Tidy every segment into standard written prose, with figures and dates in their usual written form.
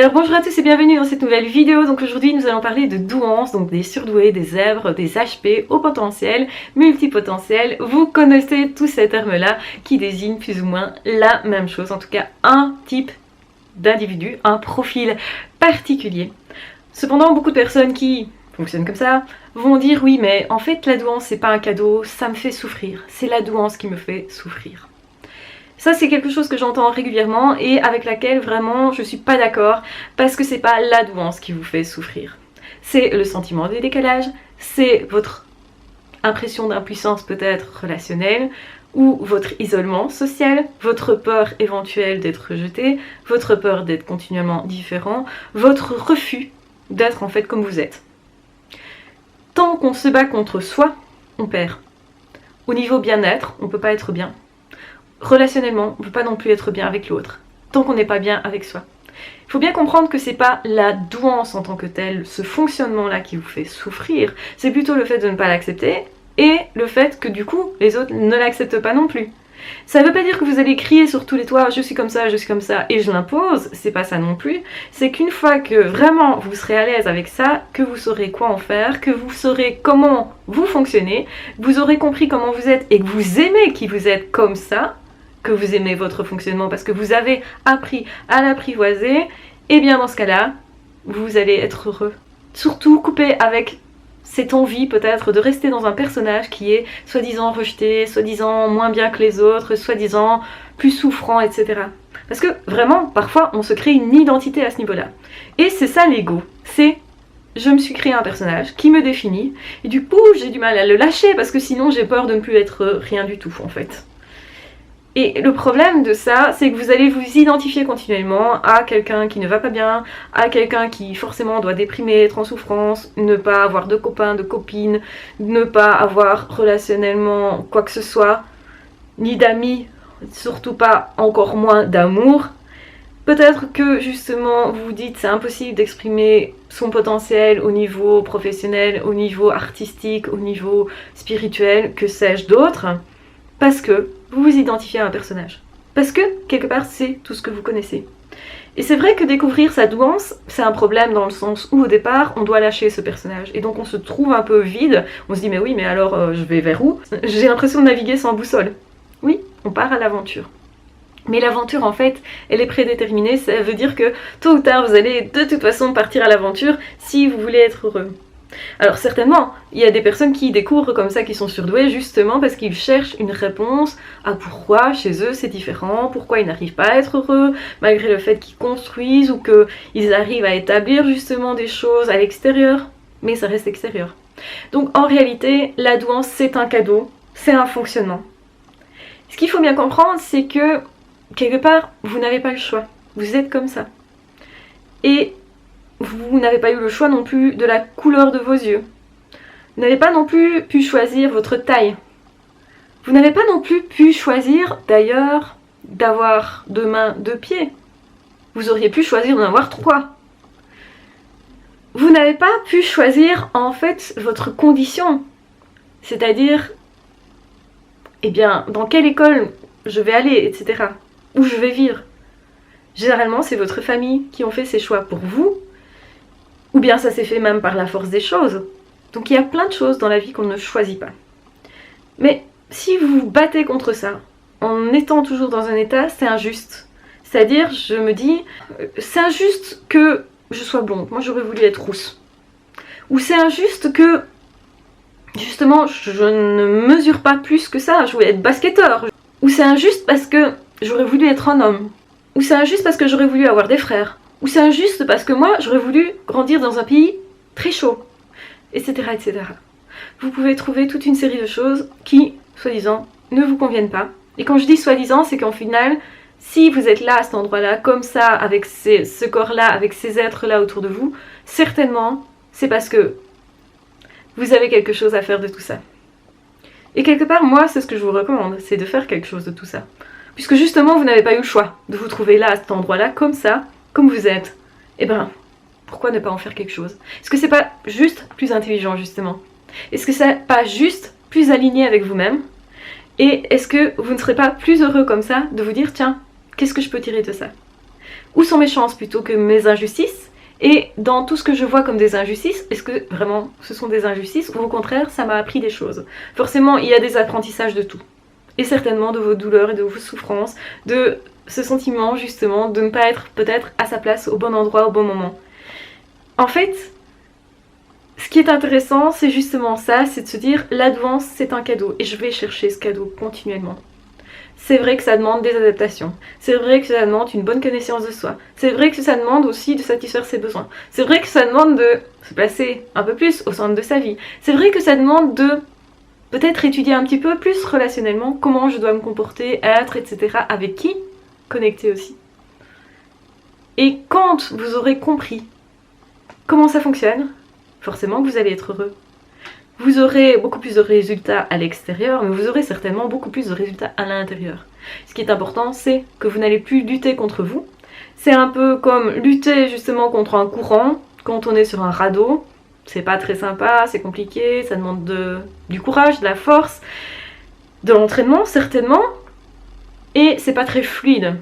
Alors bonjour à tous et bienvenue dans cette nouvelle vidéo. Donc aujourd'hui nous allons parler de douance, donc des surdoués, des zèbres, des HP, haut potentiel, multipotentiel. Vous connaissez tous ces termes-là qui désignent plus ou moins la même chose, en tout cas un type d'individu, un profil particulier. Cependant, beaucoup de personnes qui fonctionnent comme ça vont dire oui mais en fait la douance c'est pas un cadeau, ça me fait souffrir, c'est la douance qui me fait souffrir. Ça c'est quelque chose que j'entends régulièrement et avec laquelle vraiment je suis pas d'accord parce que c'est pas la douance qui vous fait souffrir. C'est le sentiment de décalage, c'est votre impression d'impuissance peut-être relationnelle ou votre isolement social, votre peur éventuelle d'être rejeté, votre peur d'être continuellement différent, votre refus d'être en fait comme vous êtes. Tant qu'on se bat contre soi, on perd. Au niveau bien-être, on peut pas être bien. Relationnellement, on ne peut pas non plus être bien avec l'autre, tant qu'on n'est pas bien avec soi. Il faut bien comprendre que c'est pas la douance en tant que telle, ce fonctionnement-là qui vous fait souffrir, c'est plutôt le fait de ne pas l'accepter et le fait que du coup, les autres ne l'acceptent pas non plus. Ça ne veut pas dire que vous allez crier sur tous les toits, je suis comme ça et je l'impose, c'est pas ça non plus. C'est qu'une fois que vraiment vous serez à l'aise avec ça, que vous saurez quoi en faire, que vous saurez comment vous fonctionnez, vous aurez compris comment vous êtes et que vous aimez qui vous êtes comme ça, que vous aimez votre fonctionnement parce que vous avez appris à l'apprivoiser, et bien dans ce cas-là, vous allez être heureux. Surtout coupez avec cette envie peut-être de rester dans un personnage qui est soi-disant rejeté, soi-disant moins bien que les autres, soi-disant plus souffrant, etc. Parce que vraiment, parfois, on se crée une identité à ce niveau-là. Et c'est ça l'ego, c'est je me suis créé un personnage qui me définit, et du coup j'ai du mal à le lâcher parce que sinon j'ai peur de ne plus être rien du tout en fait. Et le problème de ça, c'est que vous allez vous identifier continuellement à quelqu'un qui ne va pas bien, à quelqu'un qui forcément doit déprimer, être en souffrance, ne pas avoir de copains, de copines, ne pas avoir relationnellement quoi que ce soit, ni d'amis, surtout pas encore moins d'amour. Peut-être que justement vous vous dites c'est impossible d'exprimer son potentiel au niveau professionnel, au niveau artistique, au niveau spirituel, que sais-je d'autre, parce que vous vous identifiez à un personnage. Parce que, quelque part, c'est tout ce que vous connaissez. Et c'est vrai que découvrir sa douance, c'est un problème dans le sens où, au départ, on doit lâcher ce personnage. Et donc on se trouve un peu vide, on se dit, mais oui, mais alors, je vais vers où? J'ai l'impression de naviguer sans boussole. Oui, on part à l'aventure. Mais l'aventure, en fait, elle est prédéterminée, ça veut dire que, tôt ou tard, vous allez de toute façon partir à l'aventure si vous voulez être heureux. Alors certainement, il y a des personnes qui découvrent comme ça, qui sont surdouées justement parce qu'ils cherchent une réponse à pourquoi chez eux c'est différent, pourquoi ils n'arrivent pas à être heureux, malgré le fait qu'ils construisent ou qu'ils arrivent à établir justement des choses à l'extérieur, mais ça reste extérieur. Donc en réalité, la douance c'est un cadeau, c'est un fonctionnement. Ce qu'il faut bien comprendre, c'est que quelque part, vous n'avez pas le choix, vous êtes comme ça. Et vous n'avez pas eu le choix non plus de la couleur de vos yeux. Vous n'avez pas non plus pu choisir votre taille. Vous n'avez pas non plus pu choisir d'ailleurs d'avoir 2 mains, 2 pieds. Vous auriez pu choisir d'en avoir 3. Vous n'avez pas pu choisir en fait votre condition. C'est-à-dire, eh bien, dans quelle école je vais aller, etc. Où je vais vivre. Généralement, c'est votre famille qui ont fait ces choix pour vous. Ou bien ça s'est fait même par la force des choses. Donc il y a plein de choses dans la vie qu'on ne choisit pas. Mais si vous vous battez contre ça, en étant toujours dans un état, c'est injuste. C'est-à-dire, je me dis, c'est injuste que je sois blonde. Moi j'aurais voulu être rousse. Ou c'est injuste que, justement, je ne mesure pas plus que ça. Je voulais être basketteur. Ou c'est injuste parce que j'aurais voulu être un homme. Ou c'est injuste parce que j'aurais voulu avoir des frères. Ou c'est injuste parce que moi, j'aurais voulu grandir dans un pays très chaud, etc., etc. Vous pouvez trouver toute une série de choses qui, soi-disant, ne vous conviennent pas. Et quand je dis soi-disant, c'est qu'en final, si vous êtes là, à cet endroit-là, comme ça, avec ce corps-là, avec ces êtres-là autour de vous, certainement, c'est parce que vous avez quelque chose à faire de tout ça. Et quelque part, moi, c'est ce que je vous recommande, c'est de faire quelque chose de tout ça. Puisque justement, vous n'avez pas eu le choix de vous trouver là, à cet endroit-là, comme ça, comme vous êtes, eh ben, pourquoi ne pas en faire quelque chose? Est-ce que c'est pas juste plus intelligent, justement? Est-ce que c'est pas juste plus aligné avec vous-même? Et est-ce que vous ne serez pas plus heureux comme ça de vous dire, tiens, qu'est-ce que je peux tirer de ça? Où sont mes chances plutôt que mes injustices? Et dans tout ce que je vois comme des injustices, est-ce que vraiment ce sont des injustices ou au contraire ça m'a appris des choses? Forcément, il y a des apprentissages de tout. Et certainement de vos douleurs et de vos souffrances, de ce sentiment justement de ne pas être peut-être à sa place au bon endroit au bon moment. En fait, ce qui est intéressant, c'est justement ça, c'est de se dire la douance c'est un cadeau et je vais chercher ce cadeau continuellement. C'est vrai que ça demande des adaptations, c'est vrai que ça demande une bonne connaissance de soi, c'est vrai que ça demande aussi de satisfaire ses besoins, c'est vrai que ça demande de se placer un peu plus au centre de sa vie, c'est vrai que ça demande de peut-être étudier un petit peu plus relationnellement comment je dois me comporter, être, etc. Avec qui, connecter aussi. Et quand vous aurez compris comment ça fonctionne, forcément vous allez être heureux. Vous aurez beaucoup plus de résultats à l'extérieur, mais vous aurez certainement beaucoup plus de résultats à l'intérieur. Ce qui est important, c'est que vous n'allez plus lutter contre vous. C'est un peu comme lutter justement contre un courant quand on est sur un radeau. C'est pas très sympa, c'est compliqué, ça demande du courage, de la force, de l'entraînement certainement, et c'est pas très fluide.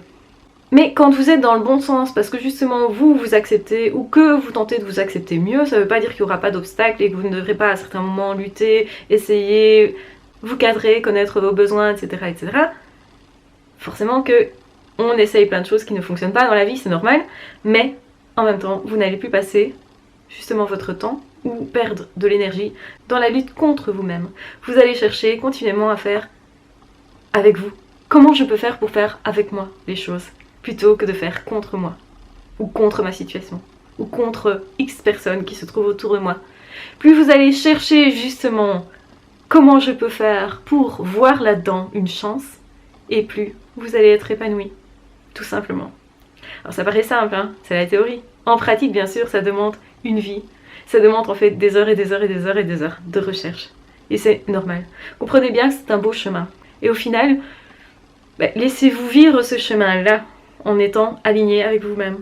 Mais quand vous êtes dans le bon sens, parce que justement vous vous acceptez ou que vous tentez de vous accepter mieux, ça veut pas dire qu'il n'y aura pas d'obstacles et que vous ne devrez pas à certains moments lutter, essayer, vous cadrer, connaître vos besoins, etc. etc. Forcément que on essaye plein de choses qui ne fonctionnent pas dans la vie, c'est normal, mais en même temps, vous n'allez plus passer justement votre temps ou perdre de l'énergie dans la lutte contre vous-même. Vous allez chercher continuellement à faire avec vous. Comment je peux faire pour faire avec moi les choses plutôt que de faire contre moi, ou contre ma situation, ou contre X personnes qui se trouvent autour de moi. Plus vous allez chercher justement comment je peux faire pour voir là-dedans une chance, et plus vous allez être épanoui, tout simplement. Alors ça paraît simple, hein, c'est la théorie. En pratique, bien sûr, ça demande une vie. Ça demande en fait des heures et des heures et des heures et des heures de recherche. Et c'est normal. Comprenez bien que c'est un beau chemin. Et au final, laissez-vous vivre ce chemin-là en étant aligné avec vous-même.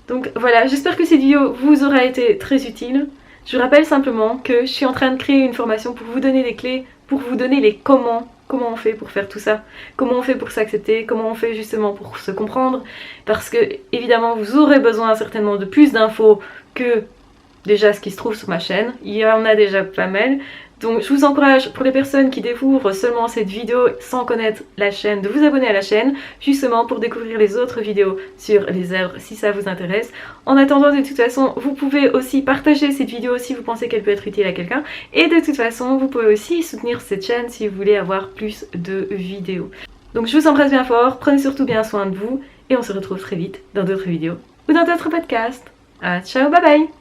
Donc voilà, j'espère que cette vidéo vous aura été très utile. Je vous rappelle simplement que je suis en train de créer une formation pour vous donner les clés, pour vous donner les comment on fait pour faire tout ça, comment on fait pour s'accepter, comment on fait justement pour se comprendre, parce que évidemment vous aurez besoin certainement de plus d'infos que déjà ce qui se trouve sur ma chaîne, il y en a déjà pas mal. Donc je vous encourage, pour les personnes qui découvrent seulement cette vidéo sans connaître la chaîne, de vous abonner à la chaîne, justement pour découvrir les autres vidéos sur les œuvres si ça vous intéresse. En attendant, de toute façon, vous pouvez aussi partager cette vidéo si vous pensez qu'elle peut être utile à quelqu'un. Et de toute façon, vous pouvez aussi soutenir cette chaîne si vous voulez avoir plus de vidéos. Donc je vous embrasse bien fort, prenez surtout bien soin de vous, et on se retrouve très vite dans d'autres vidéos ou dans d'autres podcasts. Ciao, bye bye!